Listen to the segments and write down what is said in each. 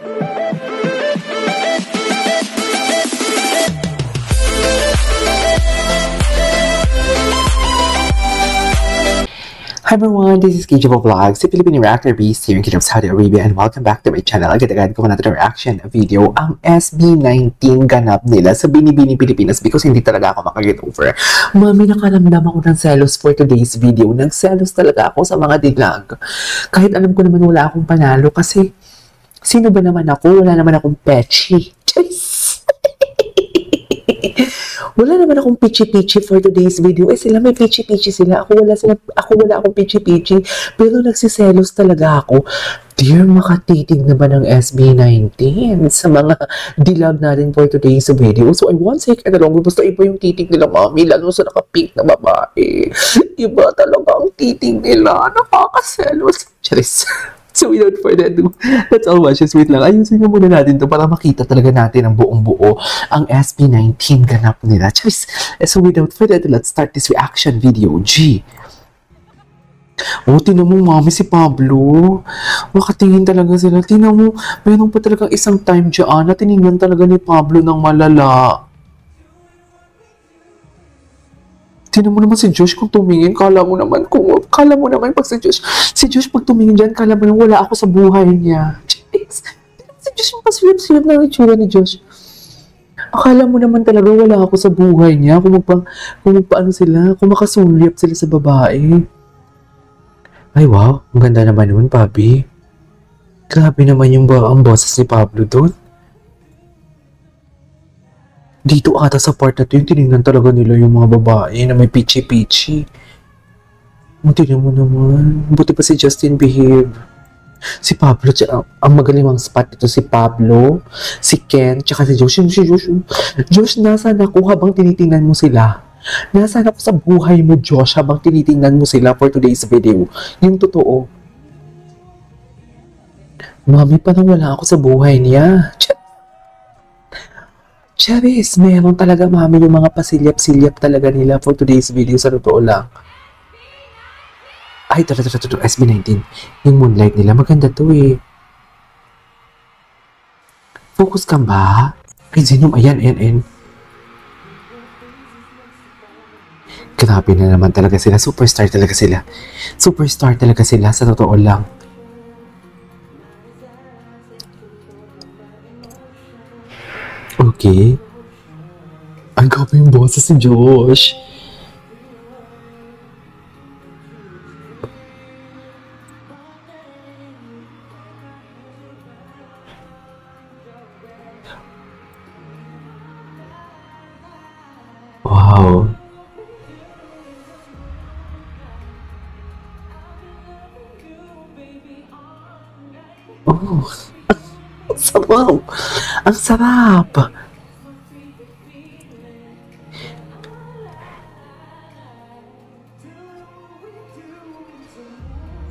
Hi everyone, this is Kijabo Vlogs, si Filipino reactor beast here in Kingdom of Saudi Arabia, and welcome back to my channel. Agad-agad ko na ito reaction video, ang SB19 ganap nila sa Binibini Pilipinas because hindi talaga ako makaget over. Mami, nakaramdam ako ng selos for today's video. Nagselos talaga ako sa mga dilag. Kahit alam ko naman wala akong panalo kasi sino ba naman ako? Wala naman akong pechi. Wala naman akong pichi-pichi for today's video. Sila may pichi-pichi sila. Ako wala akong pichi-pichi. Pero nagsiselos talaga ako. Dear, makatitig na ba ng SB19 sa mga dilag natin for today's video? So, I won't take it along. Basta iba yung titig nila, mami. Lalo sa naka-pink na babae. Iba talaga ang titig nila. Nakakaselos. Charis. So, without further ado, let's all watch this. Wait lang, ayusin nga muna natin to para makita talaga natin ang buong-buo ang SB19 ganap nila. Charis! So, without further ado, let's start this reaction video. G! Oh, tinan mo, mami, si Pablo. Makatingin talaga sila. Tinan mo, mayroon pa talagang isang time dyan na tinignan talaga ni Pablo ng malala. Tinan mo naman si Josh kung tumingin, kala mo naman pag si Josh pag tumingin dyan, kala mo naman wala ako sa buhay niya. Si Josh yung pasilip-silip na itsura ni Josh. Akala mo naman talaga wala ako sa buhay niya, kung makasulyap sila sa babae. Ay wow, ang ganda naman nun, Pabi. Grabe naman ang boses ni Pablo doon. Dito ata sa part na to, yung tinignan talaga nila yung mga babae na may pichi-pichi. Tingnan mo naman. Buti pa si Justin behave. Si Pablo, ang magaling spot dito si Pablo, si Ken, tsaka si Josh. Josh, nasaan ako habang tinitingnan mo sila? Nasaan ako sa buhay mo, Josh, habang tinitingnan mo sila for today's video? Yung totoo. Mami, parang wala ako sa buhay niya. Charis, meron talaga, mami, yung mga pasilyap-silyap talaga nila for today's video, sa totoo lang. Ay, ito, SB19. Yung moonlight nila, maganda to eh. Focus ka ba? Ay, Zenom, ayan. Grabe na naman talaga sila. Superstar talaga sila, sa totoo lang. Okay. Ang gawin yung boses si Josh. Wow. Oh. Ang sarap!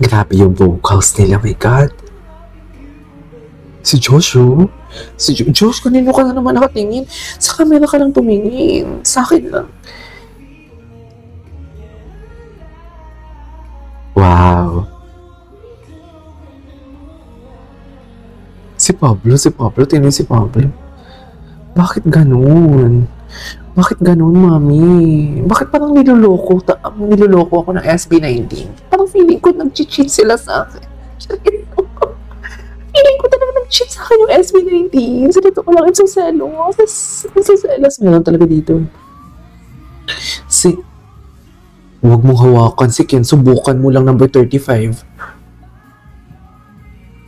Grabe yung vocals nila, my God. Si Josh, Josh, kanino ka na naman nakatingin? Sa camera ka lang tumingin. Sa akin lang. Wow. Si Pablo, tingnan si Pablo. Bakit ganun, mami? Bakit parang niloloko ako ng SB19? Parang feeling ko nag-cheat sila sa akin. Feeling ko talaga nag-cheat sa akin yung SB19. Sa dito ko lang, I'm so selos. Meron talaga dito. Huwag mong hawakan si Ken, subukan mo lang number 35.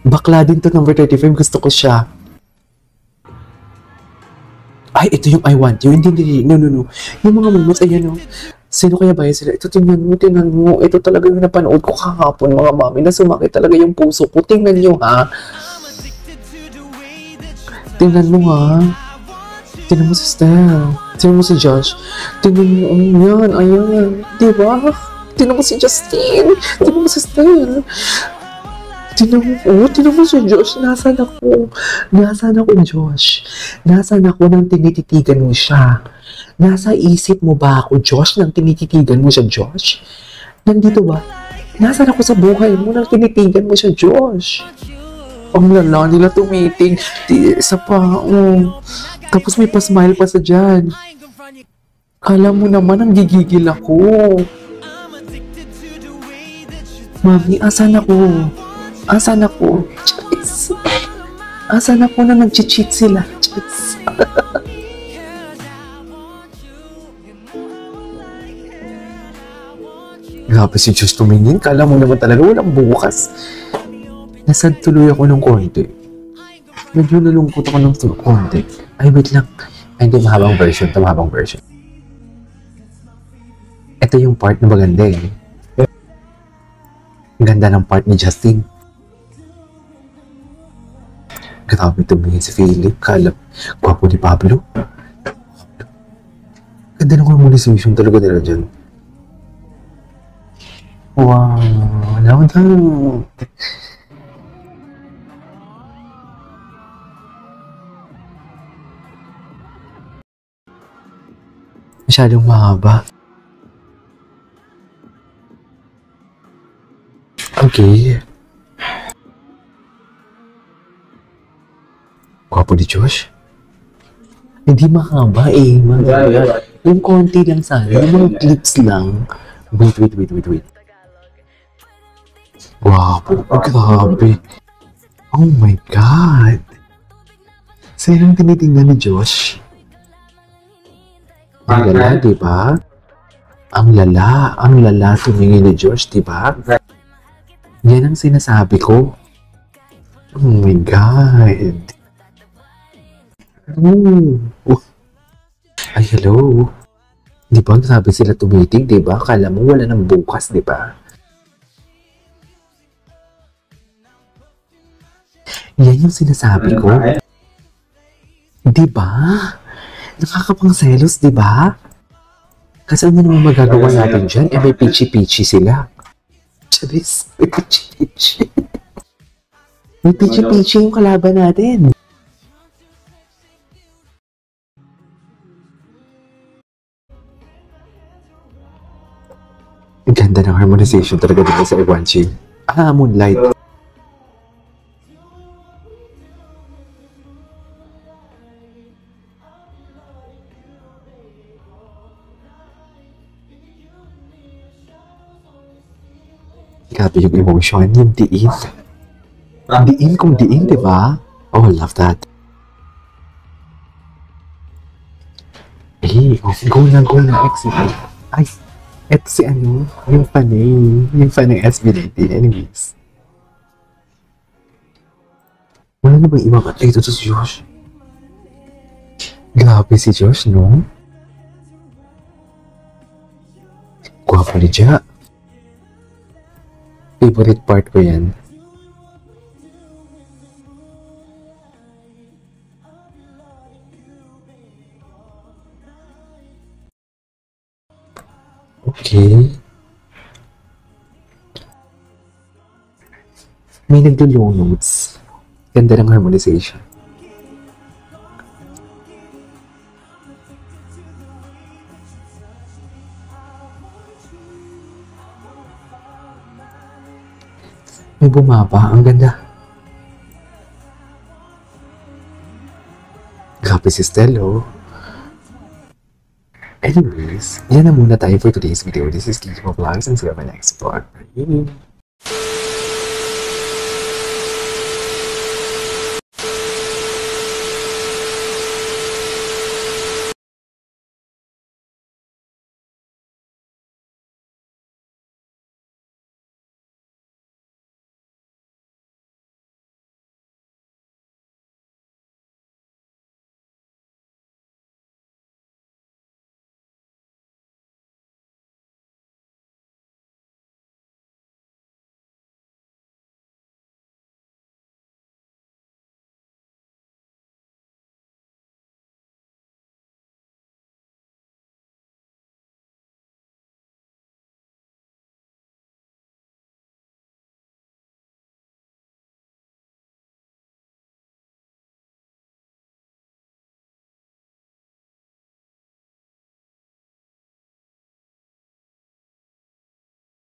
Bakla din to, number 35. Gusto ko siya. Ay, ito yung I want you. Hindi. No. Yung mga moments, ayan o. Sino kaya ba yun sila? Ito, tingnan mo. Ito talaga yung napanood ko kahapon, mga mami, na sumakit talaga yung puso ko. Tingnan nyo, ha? Tingnan mo, ha? Tingnan mo si Stell. Tingnan mo si Josh. Tingnan mo, ayan. Diba? Tingnan mo si Justin. Tingnan mo si Stell. Tinan mo si Josh, nasaan ako, Josh? Nasaan ako nang tinititigan mo siya? Nasa isip mo ba ako, Josh, nang tinititigan mo siya, Josh? Nandito ba? Nasaan ako sa buhay mo nang tinitigan mo siya, Josh? Ang lala nila tumiting. Isa pa, Tapos may pa-smile pa sa dyan. Kala mo naman, ang gigigil ako. Mami, asan ako? Asan ako? Charis. Asan ako na nag-cheat sila? Charis. Grabe si Diyos tumingin. Kala mo naman talaga walang bukas. Nasad tuloy ako ng konti. Medyo nalungkot ako ng konti. Ay, wait lang. Ay, hindi, mahabang version. Ito, mahabang version. Ito yung part na maganda eh. Ang ganda ng part ni Justin. Grabe tumingin si Philip. Kala, gwapo ni Pablo. Ganda ng harmonization talaga nila dyan. Wow, naman tayo. Masyadong mahaba. Okay. Gwapo ni Josh. Hindi mahaba eh. Yung konti lang sana. Yung mga clips lang. Wait. Gwapo. Grabe. Oh my God. Sinong tinitingnan ni Josh? Ang lala, diba? Ang lala tumingin ni Josh, diba? Yan ang sinasabi ko. Oh my God. Ay, hello. Di ba sabi sila tumitig, di ba? Kala mo wala ng bukas, di ba? Yan yung sinasabi ko. Di ba? Nakakapangselos, di ba? Kasi ano naman magagawa natin dyan? Eh, may pichi-pichi sila. Charis, may pichi-pichi. May pichi-pichi yung kalaban natin. Ang ganda ng harmonization talaga dito sa Iwanchi. Moonlight. Grabe yung emotion, yung diin. Diin kung diin, di ba? Oh, love that. Eh, go na, exit. Ay, eto si ano, yung fanay SB90. Anyways. Wala na bang ibang dito to si Josh? Grabe si Josh, no? Gwapo ni Ja. Favorite part ko yan. Okay. May nagdo-low notes. Ganda ng harmonization. May bumaba. Ang ganda. Grabe si Stello. Anyways, yan na muna tayo for today's video. This is Kiko Vlogs and see you on my next vlog.